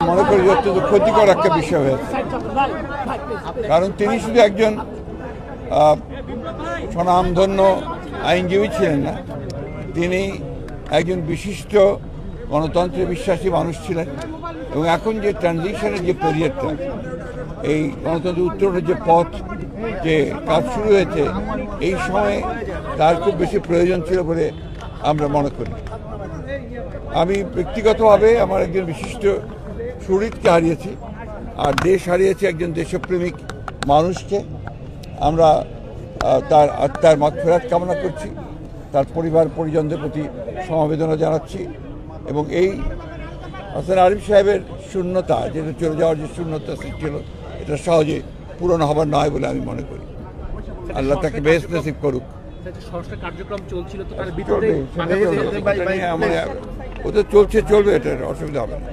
মনে করি অত্যন্ত ক্ষতিকর একটা বিষয় হয়েছে, কারণ তিনি শুধু একজন স্বনামধন্য আইনজীবী ছিলেন না, তিনি একজন বিশিষ্ট গণতন্ত্রে বিশ্বাসী মানুষ ছিলেন। এবং এখন যে ট্রানজিশনের যে পিরিয়ডটা, এই গণতন্ত্রের উত্তরণের যে পথ, যে কাজ শুরু হয়েছে, এই সময়ে তার খুব বেশি প্রয়োজন ছিল বলে আমরা মনে করি। আমি ব্যক্তিগতভাবে আমার একজন বিশিষ্ট সুহৃদকে হারিয়েছি, আর দেশ হারিয়েছে একজন দেশপ্রেমিক মানুষকে। আমরা তার আত্মার মাগফিরাত কামনা করছি, তার পরিবার পরিজনদের প্রতি সমবেদনা জানাচ্ছি। এবং এই হাসান আরিফ সাহেবের শূন্যতা, যেটা চলে যাওয়ার যে শূন্যতা সৃষ্টি হলো, এটা সহজে পূরণ হবার নয় বলে আমি মনে করি। আল্লাহ তাকে বেহেশত নসিব করুক। ওদের চলবে, এটার অসুবিধা হবে না।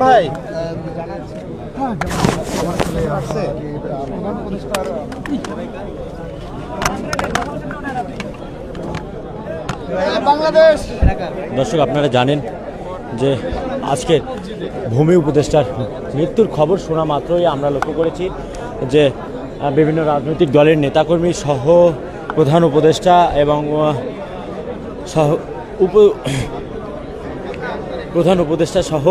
ভাই দর্শক, আপনারা জানেন যে আজকে ভূমি উপদেষ্টার মৃত্যুর খবর শোনা মাত্রই আমরা লক্ষ্য করেছি যে বিভিন্ন রাজনৈতিক দলের নেতাকর্মী সহ প্রধান উপদেষ্টা এবং প্রধান উপদেষ্টা সহ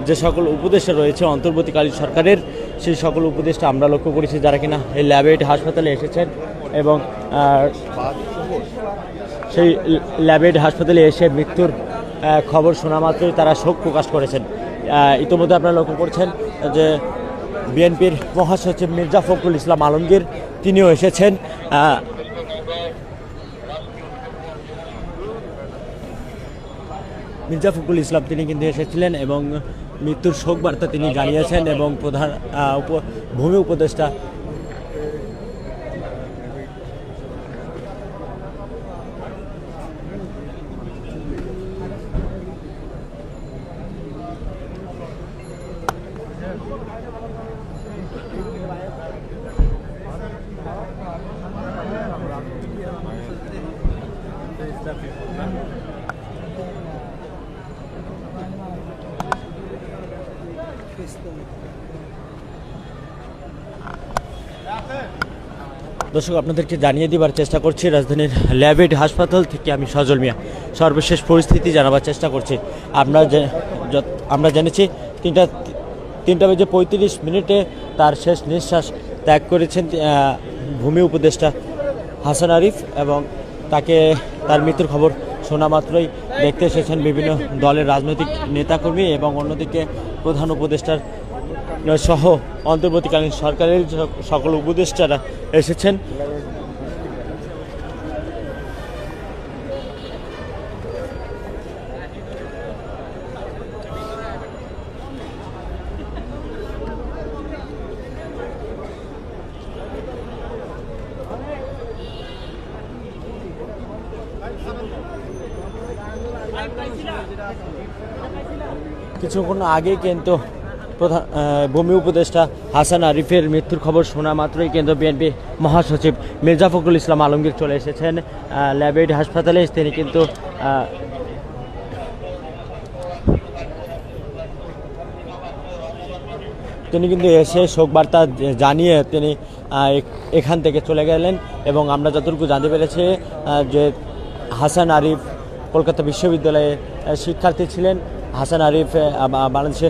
যে সকল উপদেষ্টা রয়েছে অন্তর্বর্তীকালীন সরকারের, সেই সকল উপদেষ্টা আমরা লক্ষ্য করেছি যারা কিনা এই ল্যাবেট হাসপাতালে এসেছেন এবং সেই ল্যাবেট হাসপাতালে এসে মৃত্যুর খবর শোনা মাত্রই তারা শোক প্রকাশ করেছেন। ইতিমধ্যে আপনারা লক্ষ্য করছেন যে বিএনপির মহাসচিব মির্জা ফখরুল ইসলাম আলমগীর তিনিও এসেছেন। মির্জা ফখরুল ইসলাম তিনি কিন্তু এসেছিলেন এবং মৃত্যুর শোক বার্তা তিনি জানিয়েছেন এবং প্রধান ভূমি উপদেষ্টা দর্শক, আপনাদেরকে জানিয়ে দেওয়ার চেষ্টা করছি রাজধানীর ল্যাবেট হাসপাতাল থেকে আমি সজল মিয়া সর্বশেষ পরিস্থিতি জানাবার চেষ্টা করছি। আমরা জেনেছি 3:35 তার শেষ নিঃশ্বাস ত্যাগ করেছেন ভূমি উপদেষ্টা হাসান আরিফ এবং তার মৃত্যুর খবর শোনা মাত্রই দেখতে এসেছেন বিভিন্ন দলের রাজনৈতিক নেতাকর্মী এবং অন্যদিকে প্রধান উপদেষ্টার সহ অন্তর্বর্তীকালীন সরকারের সকল উপদেষ্টারা এসেছেন। কিছুক্ষণ আগে কিন্তু ভূমি উপদেষ্টা হাসান আরিফের মৃত্যুর খবর শোনা মাত্রই কিন্তু বিএনপি মহাসচিব মির্জা ফখরুল ইসলাম আলমগীর চলে এসেছেন ল্যাবেট হাসপাতালে। তিনি কিন্তু এসে শোক বার্তা জানিয়ে তিনি এখান থেকে চলে গেলেন এবং আমরা যতটুকু জানতে পেরেছি যে হাসান আরিফ কলকাতা বিশ্ববিদ্যালয়ে শিক্ষার্থী ছিলেন। হাসান আরিফ বাংলাদেশে